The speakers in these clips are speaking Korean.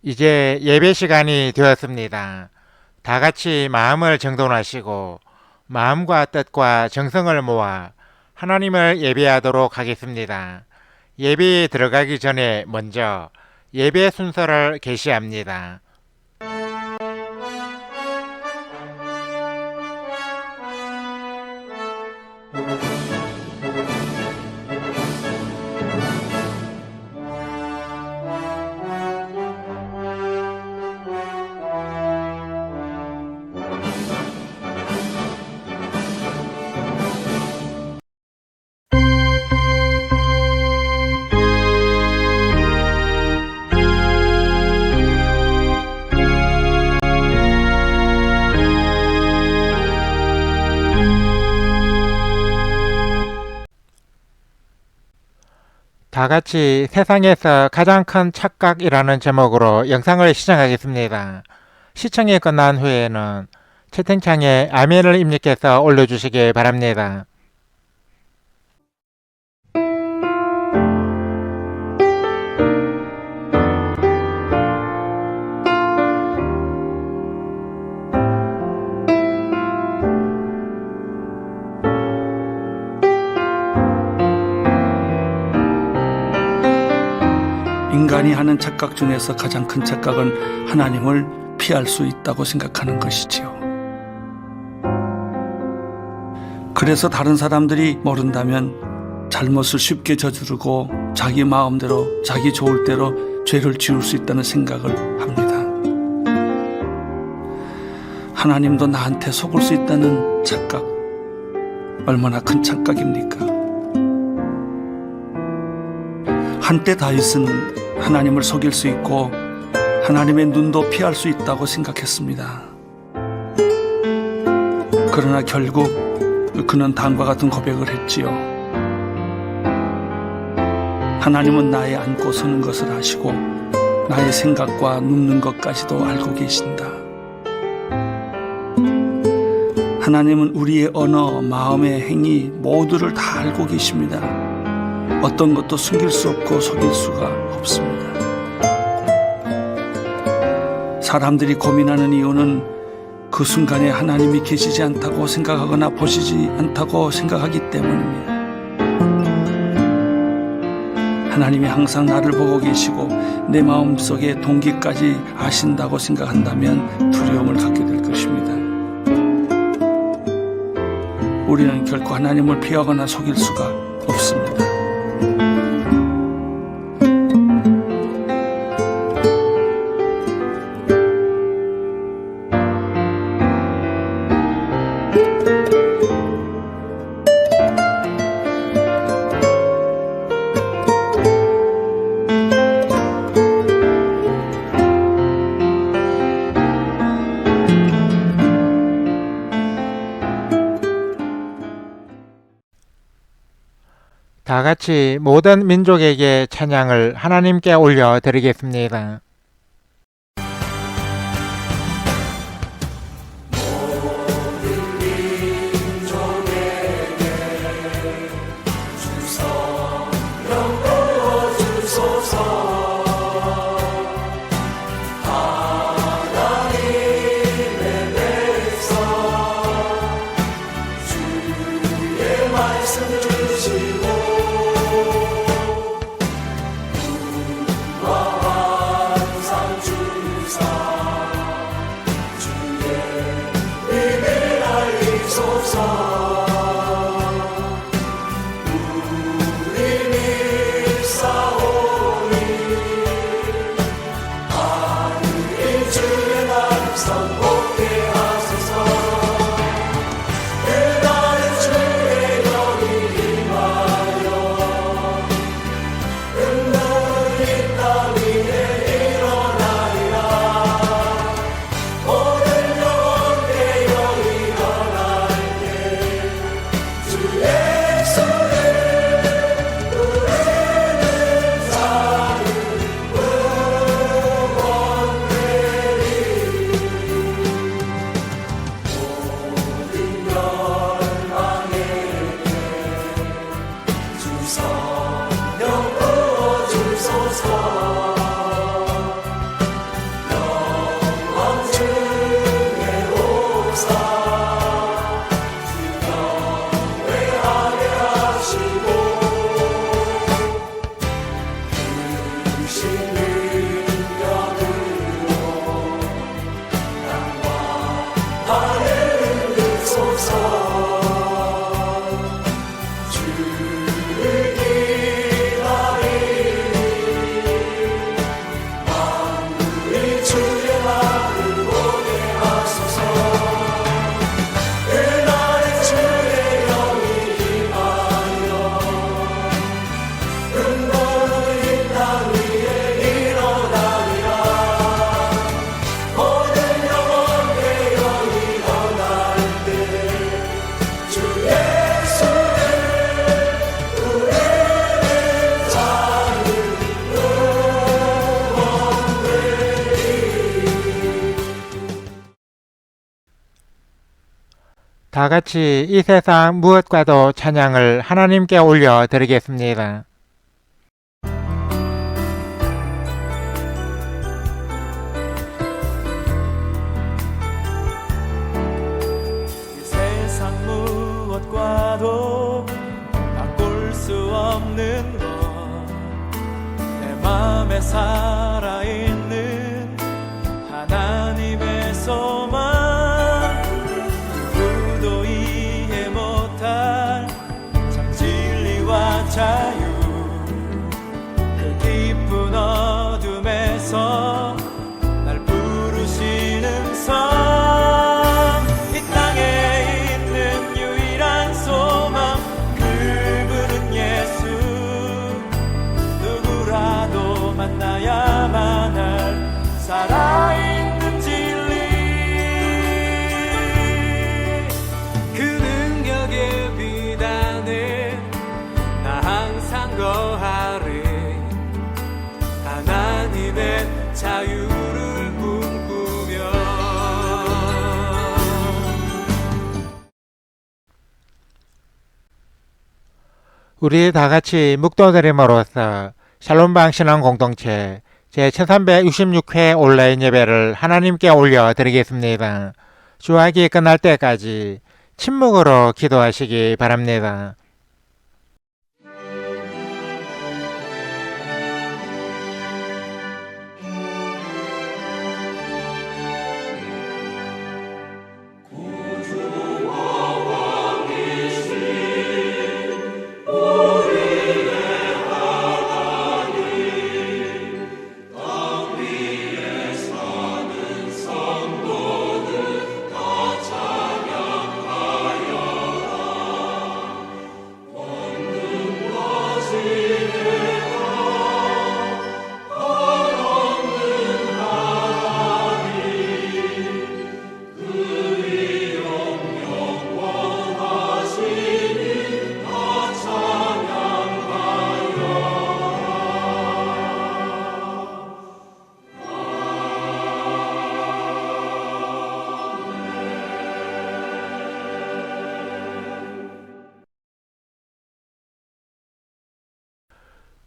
이제 예배 시간이 되었습니다. 다 같이 마음을 정돈하시고 마음과 뜻과 정성을 모아 하나님을 예배하도록 하겠습니다. 예배에 들어가기 전에 먼저 예배 순서를 게시합니다. 다 같이 세상에서 가장 큰 착각이라는 제목으로 영상을 시청하겠습니다. 시청이 끝난 후에는 채팅창에 아멘을 입력해서 올려주시기 바랍니다. 인간이 하는 착각 중에서 가장 큰 착각은 하나님을 피할 수 있다고 생각하는 것이지요. 그래서 다른 사람들이 모른다면 잘못을 쉽게 저지르고 자기 마음대로 자기 좋을 대로 죄를 지을 수 있다는 생각을 합니다. 하나님도 나한테 속을 수 있다는 착각, 얼마나 큰 착각입니까? 한때 다윗은 하나님을 속일 수 있고 하나님의 눈도 피할 수 있다고 생각했습니다. 그러나 결국 그는 다음과 같은 고백을 했지요. 하나님은 나의 앉고 서는 것을 아시고 나의 생각과 눕는 것까지도 알고 계신다. 하나님은 우리의 언어, 마음의 행위 모두를 다 알고 계십니다. 어떤 것도 숨길 수 없고 속일 수가 없습니다. 사람들이 고민하는 이유는 그 순간에 하나님이 계시지 않다고 생각하거나 보시지 않다고 생각하기 때문입니다. 하나님이 항상 나를 보고 계시고 내 마음속의 동기까지 아신다고 생각한다면 두려움을 갖게 될 것입니다. 우리는 결코 하나님을 피하거나 속일 수가 없습니다. 다 같이 모든 민족에게 찬양을 하나님께 올려드리겠습니다. 주시고 다 같이 이 세상 무엇과도 찬양을 하나님께 올려 드리겠습니다. 이 세상 무엇과도 바꿀 수 없는 것, 내 맘에 살아있는 하나님의 소망, 누구도 이해 못할 참 진리와 자유, 그 깊은 어둠에서 날 부르시는 성, 이 땅에 있는 유일한 소망, 그분은 예수. 누구라도 만나야만 할 살아있는 진리, 그 능력의 비단에 나 항상 거하리. 하나님의 자유를 꿈꾸며. 우리 다 같이 묵도드림으로써 샬롬방 신앙 공동체 제1366회 온라인 예배를 하나님께 올려 드리겠습니다. 주학이 끝날 때까지 침묵으로 기도하시기 바랍니다.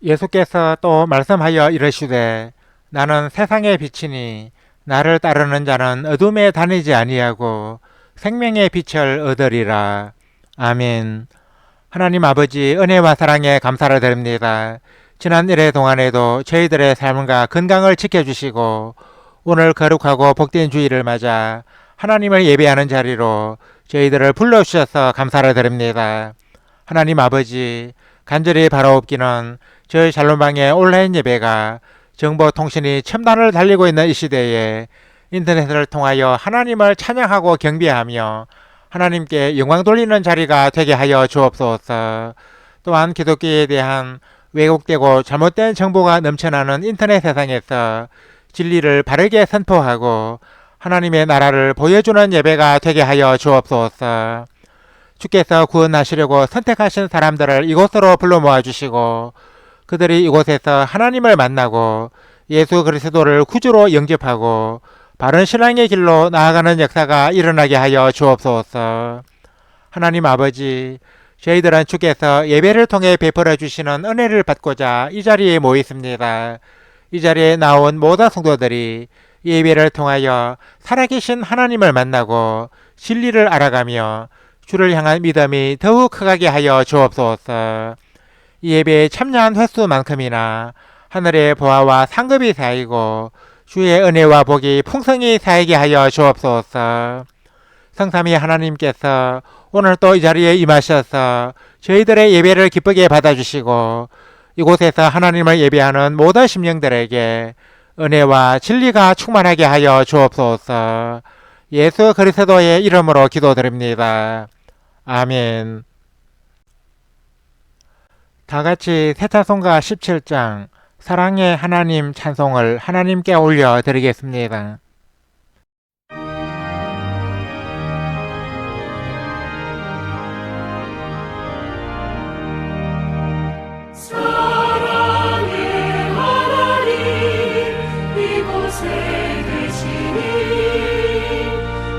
예수께서 또 말씀하여 이르시되 나는 세상의 빛이니 나를 따르는 자는 어둠에 다니지 아니하고 생명의 빛을 얻으리라. 아멘. 하나님 아버지 은혜와 사랑에 감사를 드립니다. 지난 1회 동안에도 저희들의 삶과 건강을 지켜주시고 오늘 거룩하고 복된 주일을 맞아 하나님을 예배하는 자리로 저희들을 불러주셔서 감사를 드립니다. 하나님 아버지, 간절히 바라옵기는 저희 샬롬방의 온라인 예배가 정보통신이 첨단을 달리고 있는 이 시대에 인터넷을 통하여 하나님을 찬양하고 경배하며 하나님께 영광 돌리는 자리가 되게 하여 주옵소서. 또한 기독교에 대한 왜곡되고 잘못된 정보가 넘쳐나는 인터넷 세상에서 진리를 바르게 선포하고 하나님의 나라를 보여주는 예배가 되게 하여 주옵소서. 주께서 구원하시려고 선택하신 사람들을 이곳으로 불러 모아주시고 그들이 이곳에서 하나님을 만나고 예수 그리스도를 구주로 영접하고 바른 신앙의 길로 나아가는 역사가 일어나게 하여 주옵소서. 하나님 아버지, 저희들은 주께서 예배를 통해 베풀어 주시는 은혜를 받고자 이 자리에 모였습니다. 이 자리에 나온 모든 성도들이 예배를 통하여 살아계신 하나님을 만나고 진리를 알아가며 주를 향한 믿음이 더욱 크게 하여 주옵소서. 이 예배에 참여한 횟수만큼이나 하늘의 보화와 상급이 쌓이고 주의 은혜와 복이 풍성히 쌓이게 하여 주옵소서. 성삼위 하나님께서 오늘 또 이 자리에 임하셔서 저희들의 예배를 기쁘게 받아주시고 이곳에서 하나님을 예배하는 모든 심령들에게 은혜와 진리가 충만하게 하여 주옵소서. 예수 그리스도의 이름으로 기도드립니다. 아멘. 다 같이 세차송가 17장 사랑의 하나님 찬송을 하나님께 올려 드리겠습니다. 사랑의 하나님 이곳에 계시니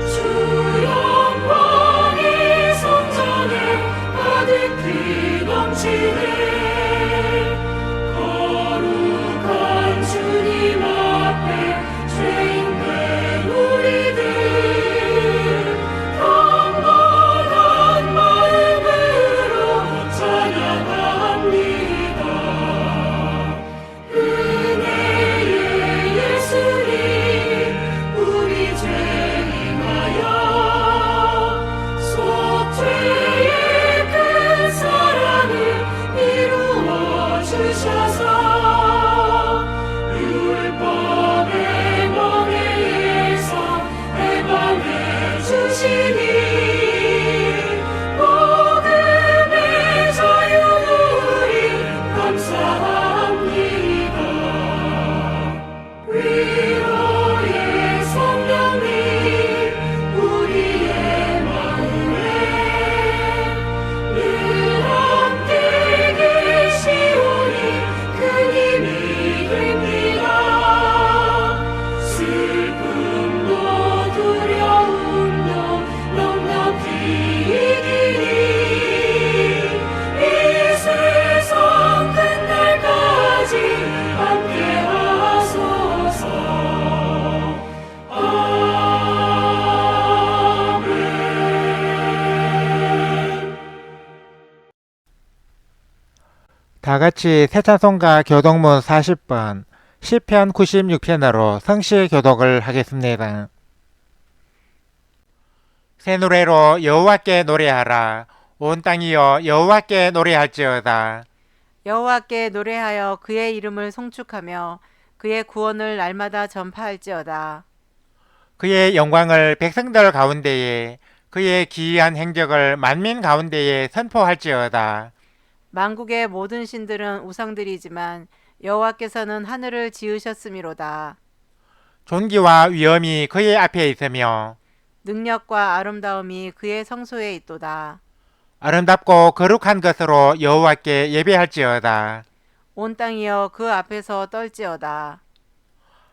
주 영광의 다 같이 새 찬송가 교독문 40번, 시편 96편으로 성시 교독을 하겠습니다. 새 노래로 여호와께 노래하라. 온 땅이여 여호와께 노래할지어다. 여호와께 노래하여 그의 이름을 송축하며 그의 구원을 날마다 전파할지어다. 그의 영광을 백성들 가운데에, 그의 기이한 행적을 만민 가운데에 선포할지어다. 만국의 모든 신들은 우상들이지만 여호와께서는 하늘을 지으셨음이로다. 존귀와 위엄이 그의 앞에 있으며 능력과 아름다움이 그의 성소에 있도다. 아름답고 거룩한 것으로 여호와께 예배할지어다. 온 땅이여 그 앞에서 떨지어다.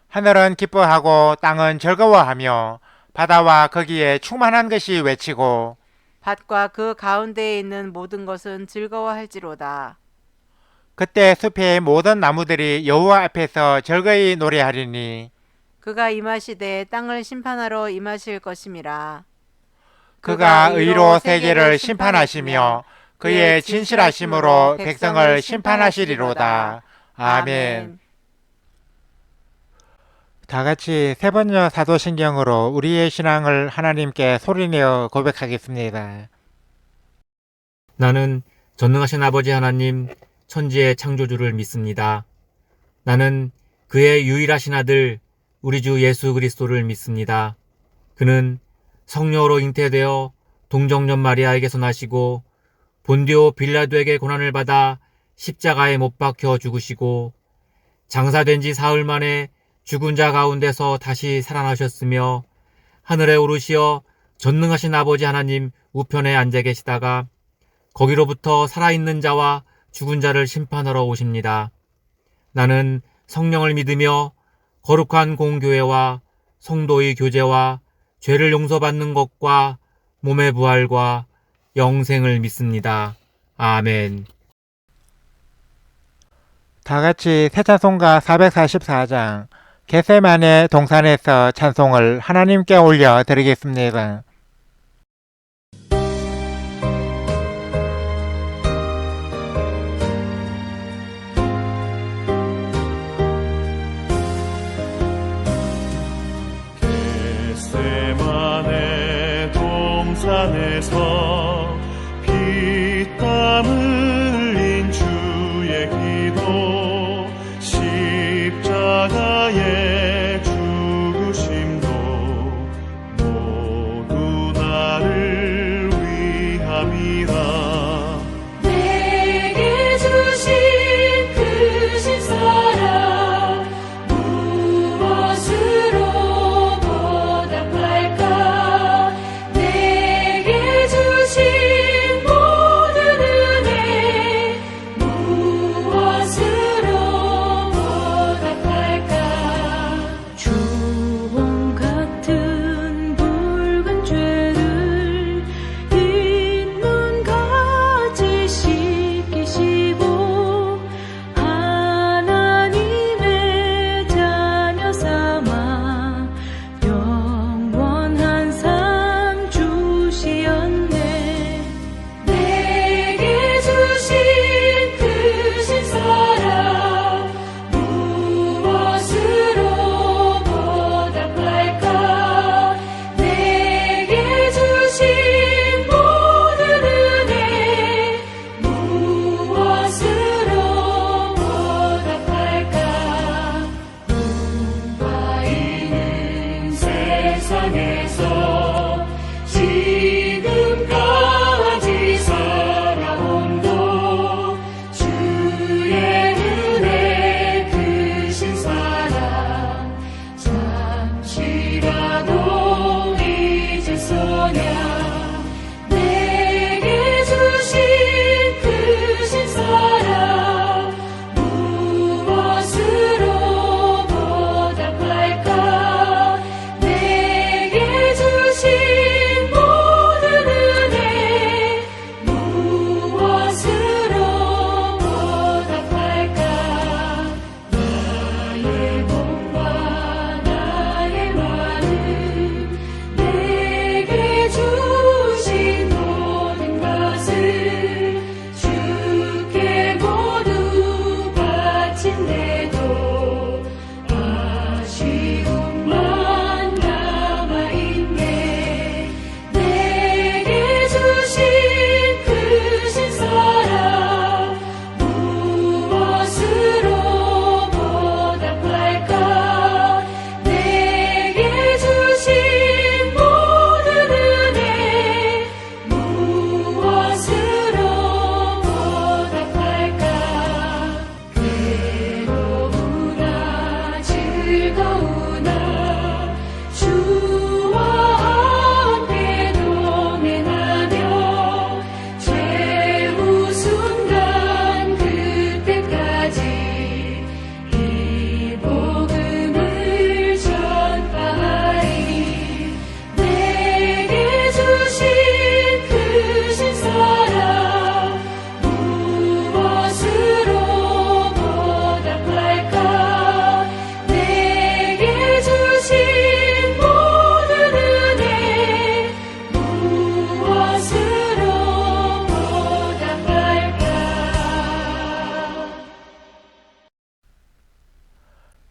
하늘은 기뻐하고 땅은 즐거워하며 바다와 거기에 충만한 것이 외치고 밭과 그 가운데에 있는 모든 것은 즐거워할지로다. 그때 숲의 모든 나무들이 여호와 앞에서 즐거이 노래하리니 그가 임하시되 땅을 심판하러 임하실 것임이라. 그가 의로 세계를 심판하시며 그의 진실하심으로 백성을 심판하시리로다. 아멘. 다 같이 세 번째 사도신경으로 우리의 신앙을 하나님께 소리내어 고백하겠습니다. 나는 전능하신 아버지 하나님 천지의 창조주를 믿습니다. 나는 그의 유일하신 아들 우리 주 예수 그리스도를 믿습니다. 그는 성령으로 잉태되어 동정녀 마리아에게서 나시고 본디오 빌라도에게 고난을 받아 십자가에 못 박혀 죽으시고 장사된 지 사흘 만에 죽은 자 가운데서 다시 살아나셨으며 하늘에 오르시어 전능하신 아버지 하나님 우편에 앉아 계시다가 거기로부터 살아있는 자와 죽은 자를 심판하러 오십니다. 나는 성령을 믿으며 거룩한 공교회와 성도의 교제와 죄를 용서받는 것과 몸의 부활과 영생을 믿습니다. 아멘. 다 같이 새 찬송가 444장 겟세마네 동산에서 찬송을 하나님께 올려 드리겠습니다. 겟세마네 동산에서 피땀 흘린 주의 기도 십자가의 죽으심도 모두 나를 위함이라. 내게 주신 그 십사랑 무엇으로 보답할까. 내게 주신 모든 은혜 무엇으로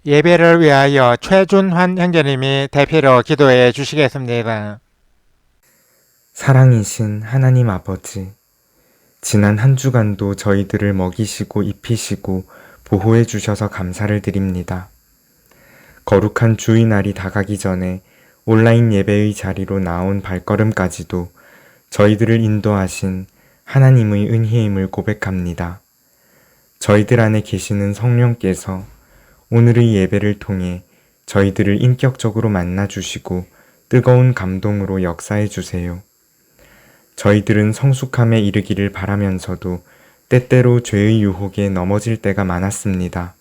예배를 위하여 최준환 형제님이 대표로 기도해 주시겠습니다. 사랑이신 하나님 아버지, 지난 한 주간도 저희들을 먹이시고 입히시고 보호해 주셔서 감사를 드립니다. 거룩한 주의날이 다가기 전에 온라인 예배의 자리로 나온 발걸음까지도 저희들을 인도하신 하나님의 은혜임을 고백합니다. 저희들 안에 계시는 성령께서 오늘의 예배를 통해 저희들을 인격적으로 만나주시고 뜨거운 감동으로 역사해 주세요. 저희들은 성숙함에 이르기를 바라면서도 때때로 죄의 유혹에 넘어질 때가 많았습니다.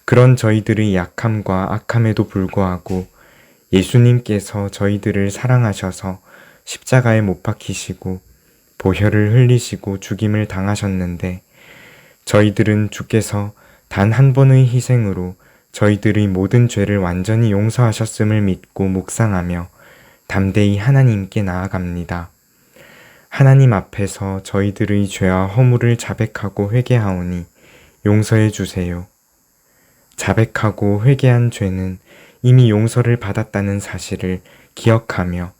그런 저희들의 약함과 악함에도 불구하고 예수님께서 저희들을 사랑하셔서 십자가에 못 박히시고 보혈을 흘리시고 죽임을 당하셨는데 저희들은 주께서 단 한 번의 희생으로 저희들의 모든 죄를 완전히 용서하셨음을 믿고 묵상하며 담대히 하나님께 나아갑니다. 하나님 앞에서 저희들의 죄와 허물을 자백하고 회개하오니 용서해 주세요. 자백하고 회개한 죄는 이미 용서를 받았다는 사실을 기억하며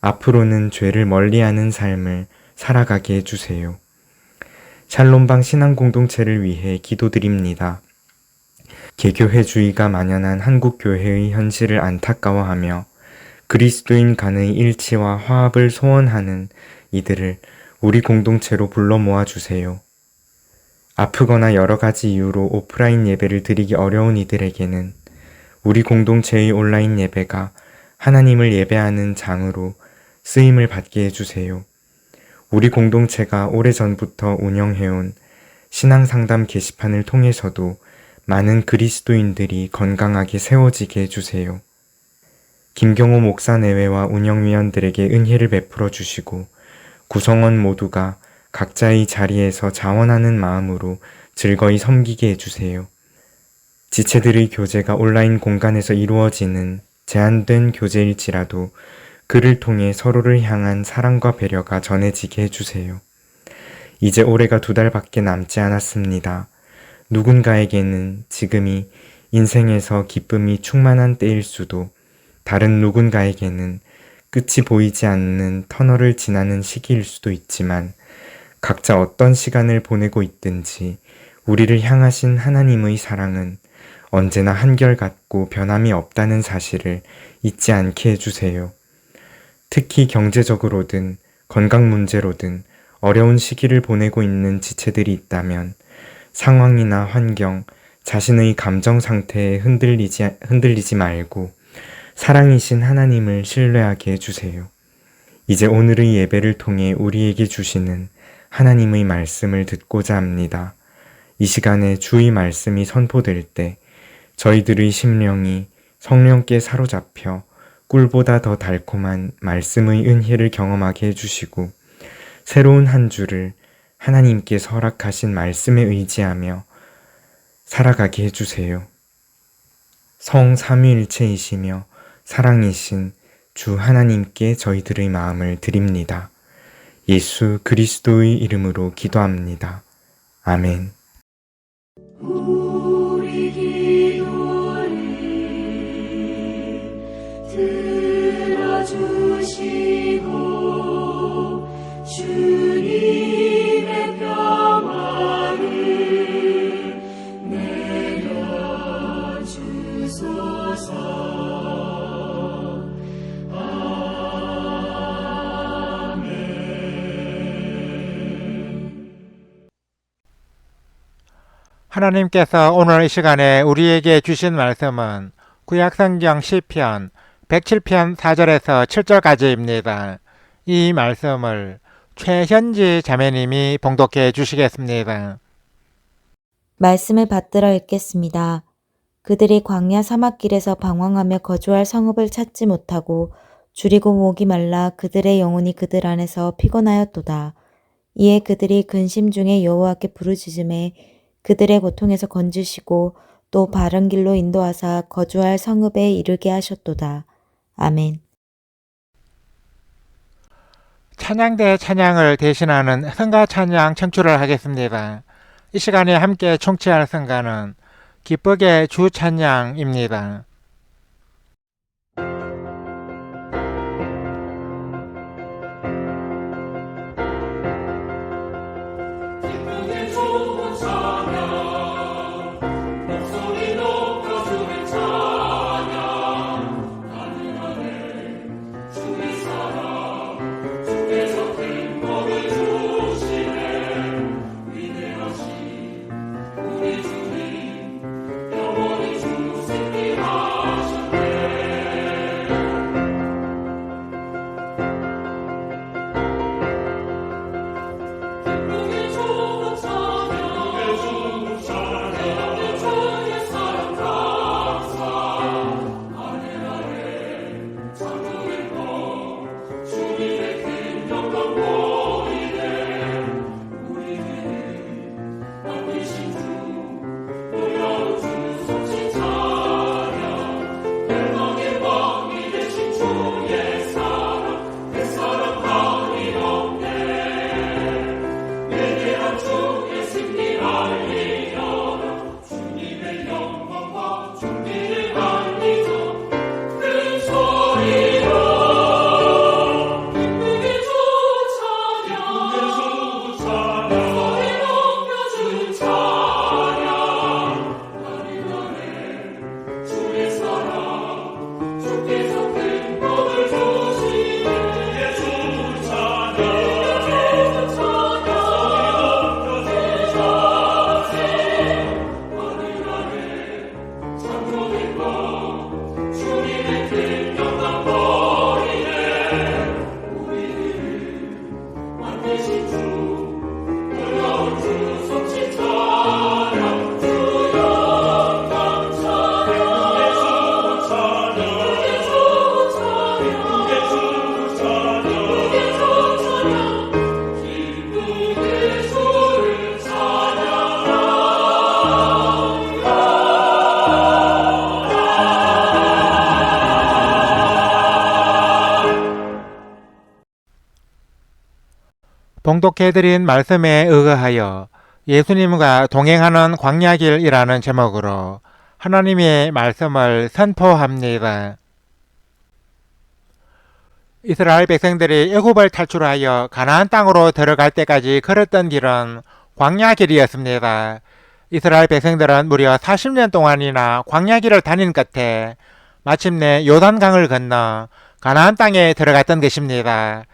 앞으로는 죄를 멀리하는 삶을 살아가게 해주세요. 샬롬방 신앙공동체를 위해 기도드립니다. 개교회주의가 만연한 한국교회의 현실을 안타까워하며 그리스도인 간의 일치와 화합을 소원하는 이들을 우리 공동체로 불러 모아주세요. 아프거나 여러 가지 이유로 오프라인 예배를 드리기 어려운 이들에게는 우리 공동체의 온라인 예배가 하나님을 예배하는 장으로 쓰임을 받게 해주세요. 우리 공동체가 오래전부터 운영해온 신앙상담 게시판을 통해서도 많은 그리스도인들이 건강하게 세워지게 해주세요. 김경호 목사 내외와 운영위원들에게 은혜를 베풀어 주시고 구성원 모두가 각자의 자리에서 자원하는 마음으로 즐거이 섬기게 해주세요. 지체들의 교제가 온라인 공간에서 이루어지는 제한된 교제일지라도 그를 통해 서로를 향한 사랑과 배려가 전해지게 해주세요. 이제 올해가 2달밖에 남지 않았습니다. 누군가에게는 지금이 인생에서 기쁨이 충만한 때일 수도 다른 누군가에게는 끝이 보이지 않는 터널을 지나는 시기일 수도 있지만 각자 어떤 시간을 보내고 있든지 우리를 향하신 하나님의 사랑은 언제나 한결같고 변함이 없다는 사실을 잊지 않게 해주세요. 특히 경제적으로든 건강 문제로든 어려운 시기를 보내고 있는 지체들이 있다면 상황이나 환경, 자신의 감정 상태에 흔들리지 말고 사랑이신 하나님을 신뢰하게 해주세요. 이제 오늘의 예배를 통해 우리에게 주시는 하나님의 말씀을 듣고자 합니다. 이 시간에 주의 말씀이 선포될 때 저희들의 심령이 성령께 사로잡혀 꿀보다 더 달콤한 말씀의 은혜를 경험하게 해주시고 새로운 한 주를 하나님께서 허락하신 말씀에 의지하며 살아가게 해주세요. 성 삼위일체이시며 사랑이신 주 하나님께 저희들의 마음을 드립니다. 예수 그리스도의 이름으로 기도합니다. 아멘. 우리 기도를 들어주시고 주님의 평화를 내려주소서. 하나님께서 오늘 이 시간에 우리에게 주신 말씀은 구약성경 시편 107편 4절에서 7절까지입니다. 이 말씀을 최현지 자매님이 봉독해 주시겠습니다. 말씀을 받들어 읽겠습니다. 그들이 광야 사막길에서 방황하며 거주할 성읍을 찾지 못하고 줄이고 목이 말라 그들의 영혼이 그들 안에서 피곤하였도다. 이에 그들이 근심 중에 여호와께 부르짖음에 그들의 고통에서 건지시고 또 바른 길로 인도하사 거주할 성읍에 이르게 하셨도다. 아멘. 찬양대 찬양을 대신하는 성가 찬양 청취를 하겠습니다. 이 시간에 함께 청취할 성가는 기쁘게 주 찬양입니다. 봉독해드린 말씀에 의거하여 예수님과 동행하는 광야길이라는 제목으로 하나님의 말씀을 선포합니다. 이스라엘 백성들이 애굽을 탈출하여 가나안 땅으로 들어갈 때까지 걸었던 길은 광야길이었습니다. 이스라엘 백성들은 무려 40년 동안이나 광야길을 다닌 끝에 마침내 요단강을 건너 가나안 땅에 들어갔던 것입니다.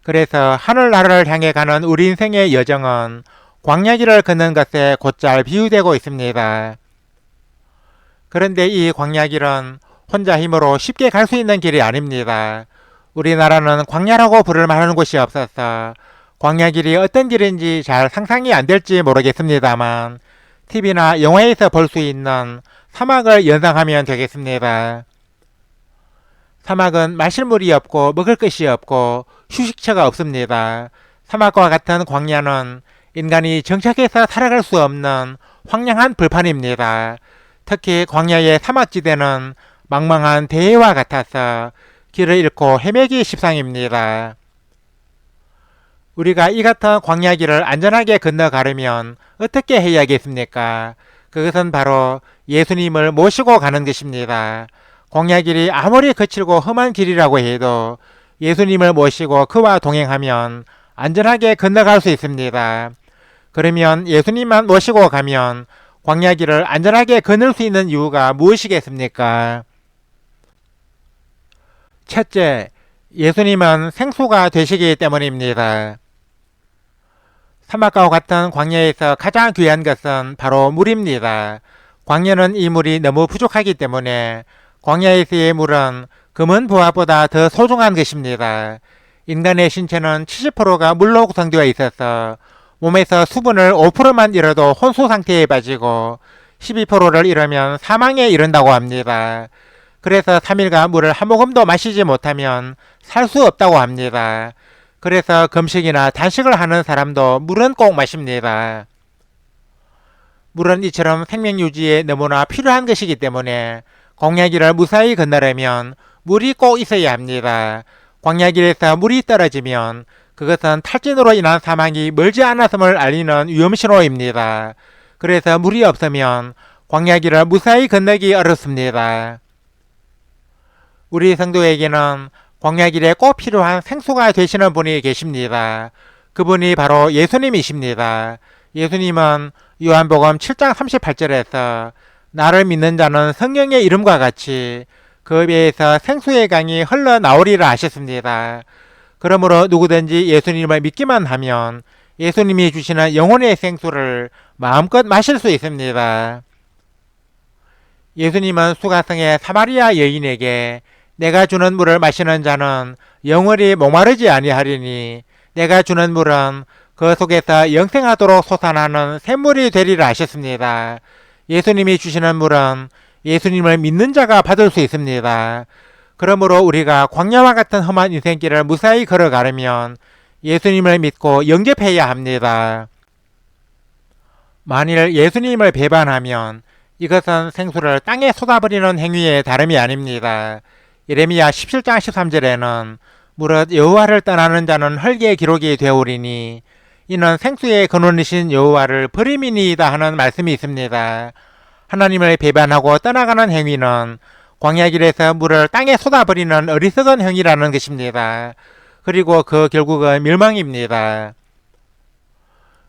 그래서 하늘나라를 향해 가는 우리 인생의 여정은 광야길을 걷는 것에 곧잘 비유되고 있습니다. 그런데 이 광야길은 혼자 힘으로 쉽게 갈 수 있는 길이 아닙니다. 우리나라는 광야라고 부를 만한 곳이 없어서 광야길이 어떤 길인지 잘 상상이 안 될지 모르겠습니다만 TV나 영화에서 볼 수 있는 사막을 연상하면 되겠습니다. 사막은 마실 물이 없고 먹을 것이 없고 휴식처가 없습니다. 사막과 같은 광야는 인간이 정착해서 살아갈 수 없는 황량한 벌판입니다. 특히 광야의 사막지대는 망망한 대해와 같아서 길을 잃고 헤매기 십상입니다. 우리가 이 같은 광야길을 안전하게 건너가려면 어떻게 해야겠습니까? 그것은 바로 예수님을 모시고 가는 것입니다. 광야길이 아무리 거칠고 험한 길이라고 해도 예수님을 모시고 그와 동행하면 안전하게 건너갈 수 있습니다. 그러면 예수님만 모시고 가면 광야길을 안전하게 건널 수 있는 이유가 무엇이겠습니까? 첫째, 예수님은 생수가 되시기 때문입니다. 사막과 같은 광야에서 가장 귀한 것은 바로 물입니다. 광야는 이 물이 너무 부족하기 때문에 광야에서의 물은 금은 보화보다 더 소중한 것입니다. 인간의 신체는 70%가 물로 구성되어 있어서 몸에서 수분을 5%만 잃어도 혼수 상태에 빠지고 12%를 잃으면 사망에 이른다고 합니다. 그래서 3일간 물을 한 모금도 마시지 못하면 살 수 없다고 합니다. 그래서 금식이나 단식을 하는 사람도 물은 꼭 마십니다. 물은 이처럼 생명 유지에 너무나 필요한 것이기 때문에 광야길을 무사히 건너려면 물이 꼭 있어야 합니다. 광야길에서 물이 떨어지면 그것은 탈진으로 인한 사망이 멀지 않았음을 알리는 위험신호입니다. 그래서 물이 없으면 광야길을 무사히 건너기 어렵습니다. 우리 성도에게는 광야길에 꼭 필요한 생수가 되시는 분이 계십니다. 그분이 바로 예수님이십니다. 예수님은 요한복음 7장 38절에서 나를 믿는 자는 성령의 이름과 같이 그 배에서 생수의 강이 흘러나오리라 하셨습니다. 그러므로 누구든지 예수님을 믿기만 하면 예수님이 주시는 영혼의 생수를 마음껏 마실 수 있습니다. 예수님은 수가성의 사마리아 여인에게 내가 주는 물을 마시는 자는 영원히 목마르지 아니하리니 내가 주는 물은 그 속에서 영생하도록 솟아나는 샘물이 되리라 하셨습니다. 예수님이 주시는 물은 예수님을 믿는 자가 받을 수 있습니다. 그러므로 우리가 광야와 같은 험한 인생길을 무사히 걸어가려면 예수님을 믿고 영접해야 합니다. 만일 예수님을 배반하면 이것은 생수를 땅에 쏟아버리는 행위에 다름이 아닙니다. 예레미야 17장 13절에는 무릇 여호와를 떠나는 자는 헐게 기록이 되오리니 이는 생수의 근원이신 여호와를 버림이니이다 하는 말씀이 있습니다. 하나님을 배반하고 떠나가는 행위는 광야길에서 물을 땅에 쏟아버리는 어리석은 행위라는 것입니다. 그리고 그 결국은 멸망입니다.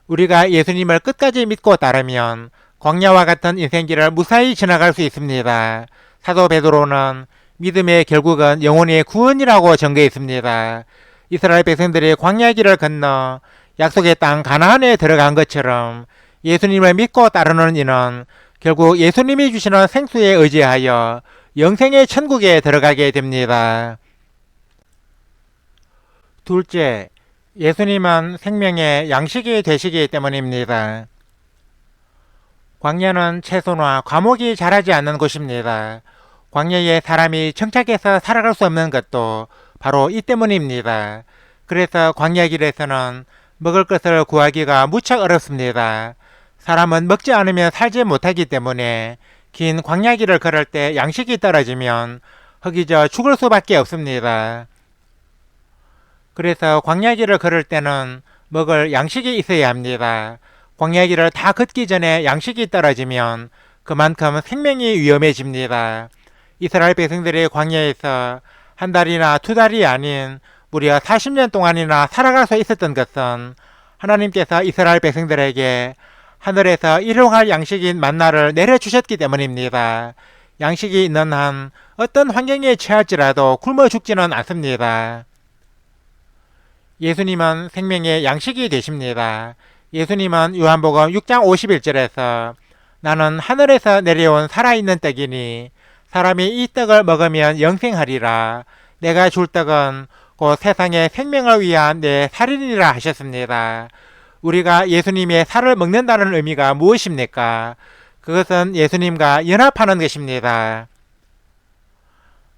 우리가 예수님을 끝까지 믿고 따르면 광야와 같은 인생길을 무사히 지나갈 수 있습니다. 사도 베드로는 믿음의 결국은 영혼의 구원이라고 전개했습니다. 이스라엘 백성들이 광야길을 건너 약속의 땅 가나안에 들어간 것처럼 예수님을 믿고 따르는 이는 결국 예수님이 주시는 생수에 의지하여 영생의 천국에 들어가게 됩니다. 둘째, 예수님은 생명의 양식이 되시기 때문입니다. 광야는 채소나 과목이 자라지 않는 곳입니다. 광야에 사람이 정착해서 살아갈 수 없는 것도 바로 이 때문입니다. 그래서 광야길에서는 먹을 것을 구하기가 무척 어렵습니다. 사람은 먹지 않으면 살지 못하기 때문에 긴 광야길을 걸을 때 양식이 떨어지면 허기져 죽을 수밖에 없습니다. 그래서 광야길을 걸을 때는 먹을 양식이 있어야 합니다. 광야길을 다 걷기 전에 양식이 떨어지면 그만큼 생명이 위험해집니다. 이스라엘 백성들이 광야에서 한 달이나 두 달이 아닌 무려 40년 동안이나 살아갈 수 있었던 것은 하나님께서 이스라엘 백성들에게 하늘에서 일용할 양식인 만나를 내려주셨기 때문입니다. 양식이 있는 한 어떤 환경에 처할지라도 굶어 죽지는 않습니다. 예수님은 생명의 양식이 되십니다. 예수님은 요한복음 6장 51절에서 나는 하늘에서 내려온 살아있는 떡이니 사람이 이 떡을 먹으면 영생하리라. 내가 줄 떡은 곧 세상의 생명을 위한 내 살이니라 하셨습니다. 우리가 예수님의 살을 먹는다는 의미가 무엇입니까? 그것은 예수님과 연합하는 것입니다.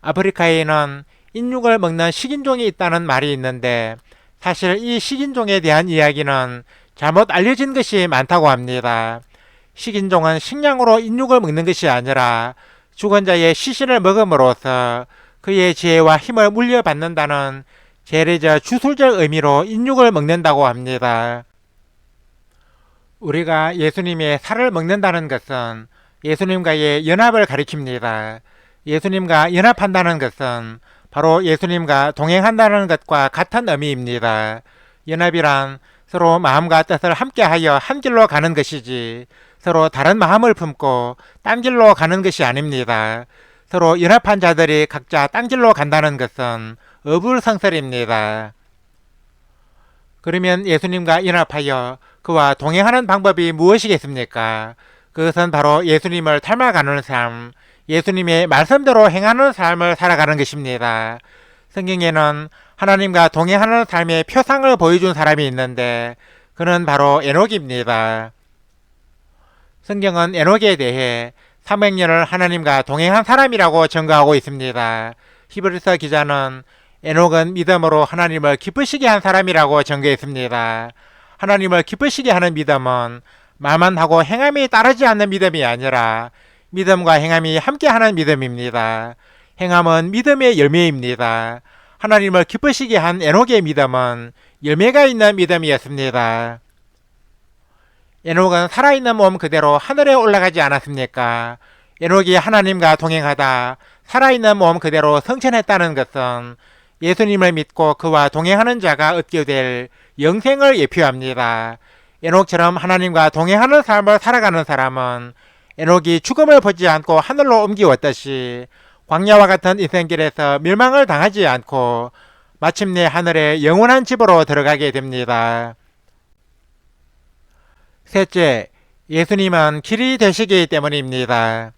아프리카에는 인육을 먹는 식인종이 있다는 말이 있는데 사실 이 식인종에 대한 이야기는 잘못 알려진 것이 많다고 합니다. 식인종은 식량으로 인육을 먹는 것이 아니라 죽은 자의 시신을 먹음으로써 그의 지혜와 힘을 물려받는다는 재래적 주술적 의미로 인육을 먹는다고 합니다. 우리가 예수님의 살을 먹는다는 것은 예수님과의 연합을 가리킵니다. 예수님과 연합한다는 것은 바로 예수님과 동행한다는 것과 같은 의미입니다. 연합이란 서로 마음과 뜻을 함께하여 한 길로 가는 것이지 서로 다른 마음을 품고 딴 길로 가는 것이 아닙니다. 서로 연합한 자들이 각자 딴 길로 간다는 것은 어불성설입니다. 그러면 예수님과 연합하여 그와 동행하는 방법이 무엇이겠습니까? 그것은 바로 예수님을 닮아가는 삶, 예수님의 말씀대로 행하는 삶을 살아가는 것입니다. 성경에는 하나님과 동행하는 삶의 표상을 보여준 사람이 있는데 그는 바로 에녹입니다. 성경은 에녹에 대해 300년을 하나님과 동행한 사람이라고 증거하고 있습니다. 히브리서 기자는 에녹은 믿음으로 하나님을 기쁘시게 한 사람이라고 증거했습니다. 하나님을 기쁘시게 하는 믿음은 말만 하고 행함이 따르지 않는 믿음이 아니라 믿음과 행함이 함께하는 믿음입니다. 행함은 믿음의 열매입니다. 하나님을 기쁘시게 한 에녹의 믿음은 열매가 있는 믿음이었습니다. 에녹은 살아있는 몸 그대로 하늘에 올라가지 않았습니까? 에녹이 하나님과 동행하다 살아있는 몸 그대로 승천했다는 것은 예수님을 믿고 그와 동행하는 자가 얻게 될 영생을 예표합니다. 에녹처럼 하나님과 동행하는 삶을 살아가는 사람은 에녹이 죽음을 보지 않고 하늘로 옮기웠듯이 광야와 같은 인생길에서 멸망을 당하지 않고 마침내 하늘의 영원한 집으로 들어가게 됩니다. 셋째, 예수님은 길이 되시기 때문입니다.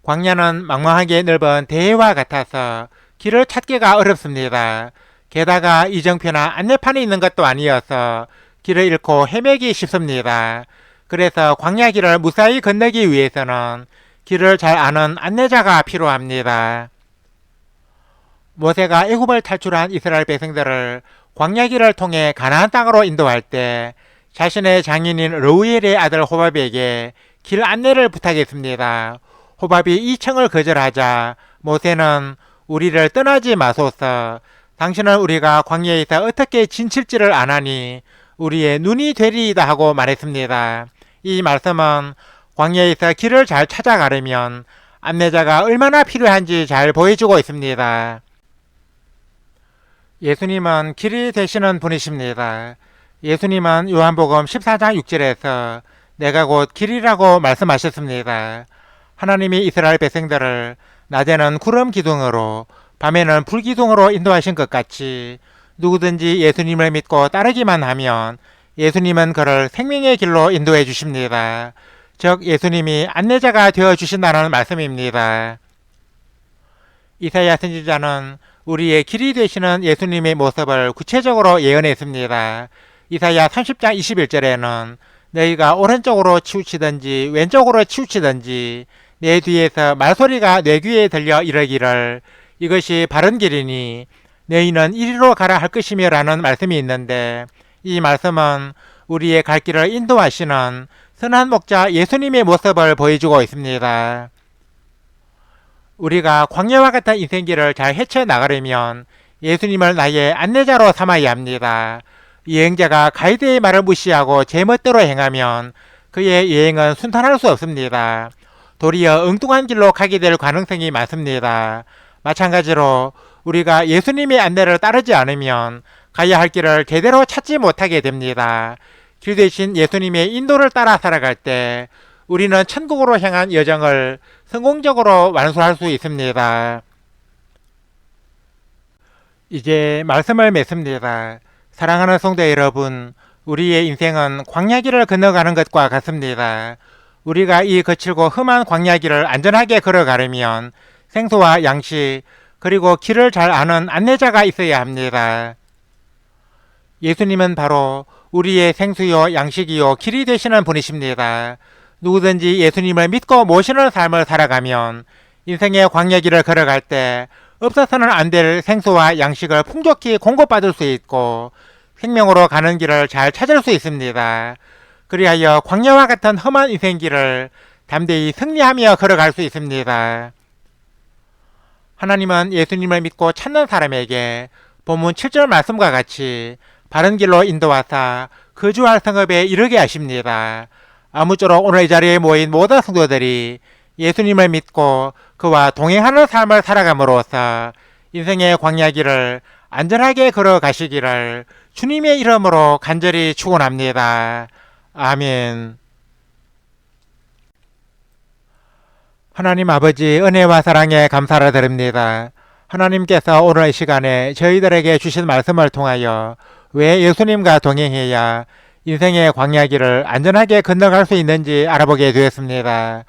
광야는 망망하게 넓은 대해와 같아서 길을 찾기가 어렵습니다. 게다가 이정표나 안내판이 있는 것도 아니어서 길을 잃고 헤매기 쉽습니다. 그래서 광야길을 무사히 건너기 위해서는 길을 잘 아는 안내자가 필요합니다. 모세가 애굽을 탈출한 이스라엘 백성들을 광야길을 통해 가나안 땅으로 인도할 때 자신의 장인인 르우엘의 아들 호밥에게 길 안내를 부탁했습니다. 호밥이 이 청을 거절하자 모세는 우리를 떠나지 마소서. 당신은 우리가 광야에서 어떻게 진칠지를 아나니 우리의 눈이 되리이다 하고 말했습니다. 이 말씀은 광야에서 길을 잘 찾아가려면 안내자가 얼마나 필요한지 잘 보여주고 있습니다. 예수님은 길이 되시는 분이십니다. 예수님은 요한복음 14장 6절에서 내가 곧 길이라고 말씀하셨습니다. 하나님이 이스라엘 백성들을 낮에는 구름 기둥으로 밤에는 불 기둥으로 인도하신 것 같이 누구든지 예수님을 믿고 따르기만 하면 예수님은 그를 생명의 길로 인도해 주십니다. 즉 예수님이 안내자가 되어 주신다는 말씀입니다. 이사야 선지자는 우리의 길이 되시는 예수님의 모습을 구체적으로 예언했습니다. 이사야 30장 21절에는 너희가 오른쪽으로 치우치든지 왼쪽으로 치우치든지 내 뒤에서 말소리가 내 귀에 들려 이르기를 이것이 바른 길이니 너희는 이리로 가라 할 것이며 라는 말씀이 있는데 이 말씀은 우리의 갈 길을 인도하시는 선한 목자 예수님의 모습을 보여주고 있습니다. 우리가 광야와 같은 인생길을 잘 헤쳐나가려면 예수님을 나의 안내자로 삼아야 합니다. 여행자가 가이드의 말을 무시하고 제멋대로 행하면 그의 여행은 순탄할 수 없습니다. 도리어 엉뚱한 길로 가게 될 가능성이 많습니다. 마찬가지로 우리가 예수님의 안내를 따르지 않으면 가야 할 길을 제대로 찾지 못하게 됩니다. 길 대신 예수님의 인도를 따라 살아갈 때 우리는 천국으로 향한 여정을 성공적으로 완수할 수 있습니다. 이제 말씀을 맺습니다. 사랑하는 성도 여러분, 우리의 인생은 광야길을 건너가는 것과 같습니다. 우리가 이 거칠고 험한 광야길을 안전하게 걸어가려면 생수와 양식 그리고 길을 잘 아는 안내자가 있어야 합니다. 예수님은 바로 우리의 생수요 양식이요 길이 되시는 분이십니다. 누구든지 예수님을 믿고 모시는 삶을 살아가면 인생의 광야길을 걸어갈 때 없어서는 안 될 생수와 양식을 풍족히 공급받을 수 있고 생명으로 가는 길을 잘 찾을 수 있습니다. 그리하여 광야와 같은 험한 인생길을 담대히 승리하며 걸어갈 수 있습니다. 하나님은 예수님을 믿고 찾는 사람에게 본문 7절 말씀과 같이 바른 길로 인도하사 거주할 성읍에 이르게 하십니다. 아무쪼록 오늘 이 자리에 모인 모든 성도들이 예수님을 믿고 그와 동행하는 삶을 살아감으로써 인생의 광야길을 안전하게 걸어가시기를 주님의 이름으로 간절히 축원합니다. 아멘. 하나님 아버지 은혜와 사랑에 감사를 드립니다. 하나님께서 오늘 이 시간에 저희들에게 주신 말씀을 통하여 왜 예수님과 동행해야 인생의 광야길을 안전하게 건너갈 수 있는지 알아보게 되었습니다.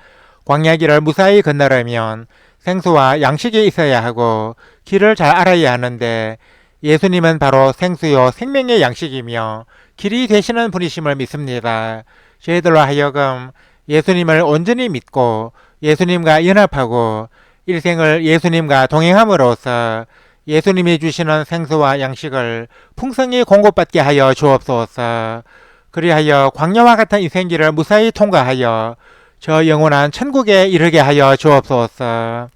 광야길을 무사히 건너려면 생수와 양식이 있어야 하고 길을 잘 알아야 하는데 예수님은 바로 생수요 생명의 양식이며 길이 되시는 분이심을 믿습니다. 저희들로 하여금 예수님을 온전히 믿고 예수님과 연합하고 일생을 예수님과 동행함으로써 예수님이 주시는 생수와 양식을 풍성히 공급받게 하여 주옵소서. 그리하여 광야와 같은 인생길을 무사히 통과하여 저 영원한 천국에 이르게 하여 주옵소서.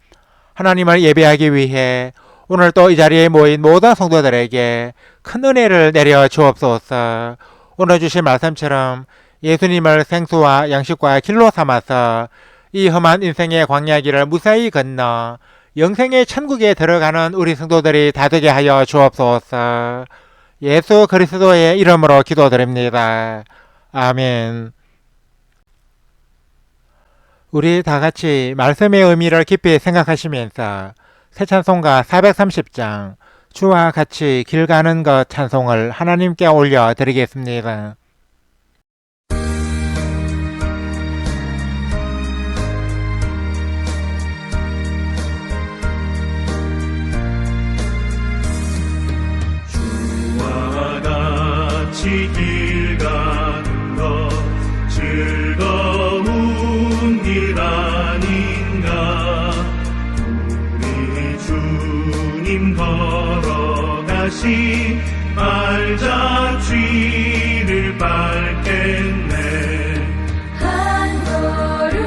하나님을 예배하기 위해 오늘 또 이 자리에 모인 모든 성도들에게 큰 은혜를 내려 주옵소서. 오늘 주신 말씀처럼 예수님을 생수와 양식과 길로 삼아서 이 험한 인생의 광야길을 무사히 건너 영생의 천국에 들어가는 우리 성도들이 다 되게 하여 주옵소서. 예수 그리스도의 이름으로 기도드립니다. 아멘. 우리 다 같이 말씀의 의미를 깊이 생각하시면서 새 찬송가 430장 주와 같이 길 가는 것 찬송을 하나님께 올려드리겠습니다. 주와 같이 길 가는 것 즐거운 길 아닌가. 우리 주님 걸어가시 발자취를 밟겠네. 한 걸음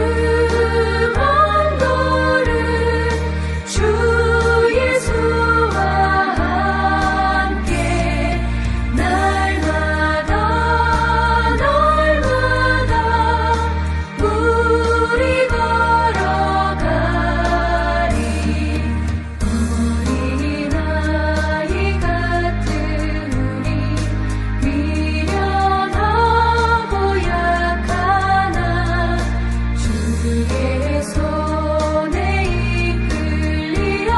한 걸음 주 예수와 함께 날마다 날마다 우리 걸어가리. 어린아이 같은 우리 미련하고 약하나 주의 손에 이끌리어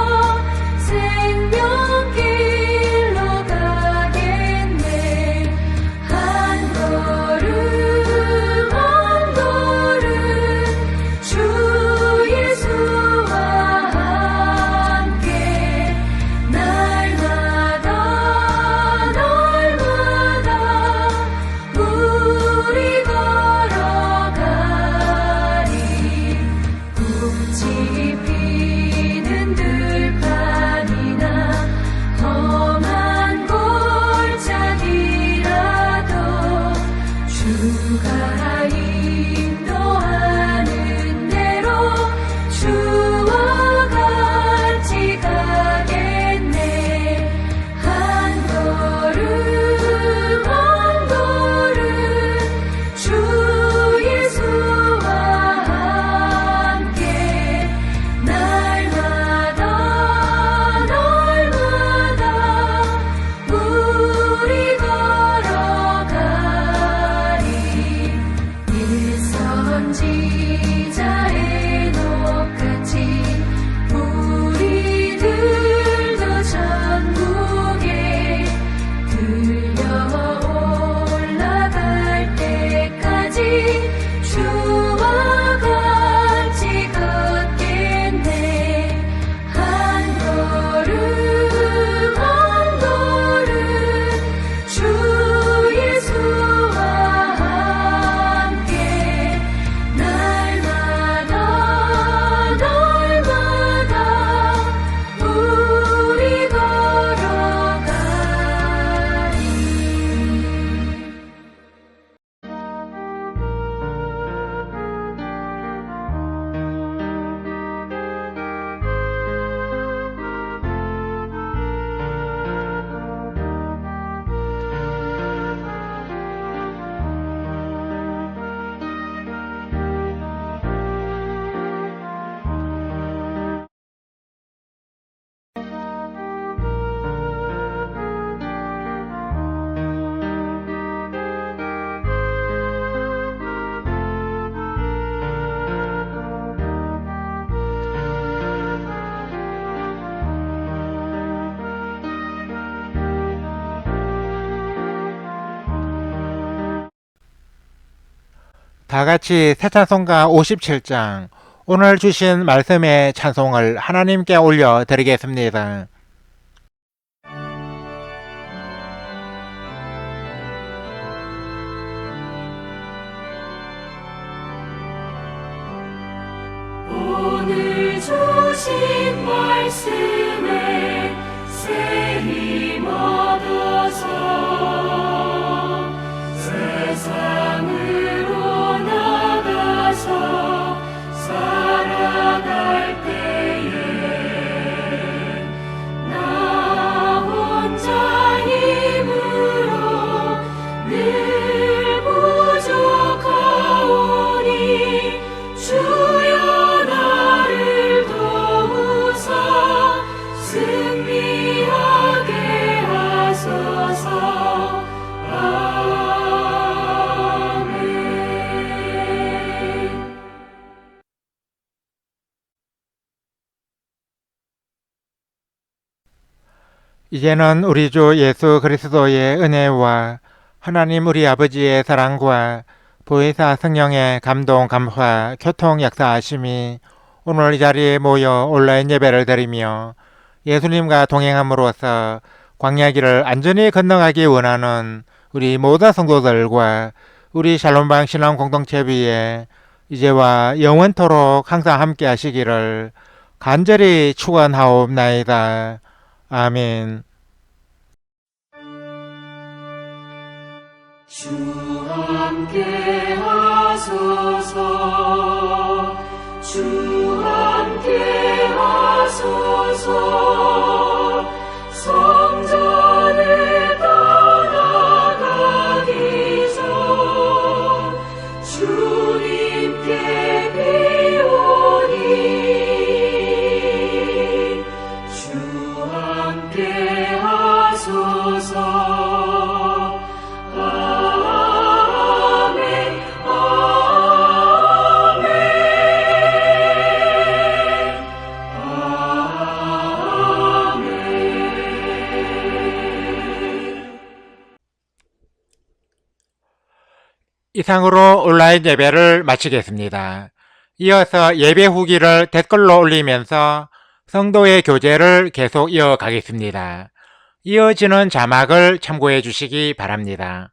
생명길로 가겠네. 한 걸음 한 걸음 주 예수와 함께 날마다 날마다 우리 걸어가리. 꽃이 피는 들판이나 험한 골짜기라도 주가 인도하는 대로 주와 같이 가겠네. 한 걸음 한 걸음 주 예수와 함께 날마다 날마다 우리 걸어가리. 옛 선지자의 녹같이 우리들도 천국에 들려 올라갈 때까지 주와 같이 걷겠네. 한 걸음 한 걸음 주 예수와 함께 날마다 날마다 우리 걸어가리. 다 같이 새 찬송가 57장 오늘 주신 말씀의 찬송을 하나님께 올려드리겠습니다. 오늘 주신 말씀에 새 힘 얻어서 세상으로 나가서 살아갈 때에 나 혼자 힘으로 늘 이제는 우리 주 예수 그리스도의 은혜와 하나님 우리 아버지의 사랑과 보혜사 성령의 감동, 감화, 교통 역사하심이 오늘 이 자리에 모여 온라인 예배를 드리며 예수님과 동행함으로써 광야길을 안전히 건너가기 원하는 우리 모든 성도들과 우리 샬롬방 신앙 공동체 위에 이제와 영원토록 항상 함께 하시기를 간절히 축원하옵나이다. 아멘. 주 함께 하소서 주 함께 하소서 성전을 떠나가기 전 주님께 비오니 주 함께 하소서 이상으로 온라인 예배를 마치겠습니다. 이어서 예배 후기를 댓글로 올리면서 성도의 교제를 계속 이어가겠습니다. 이어지는 자막을 참고해 주시기 바랍니다.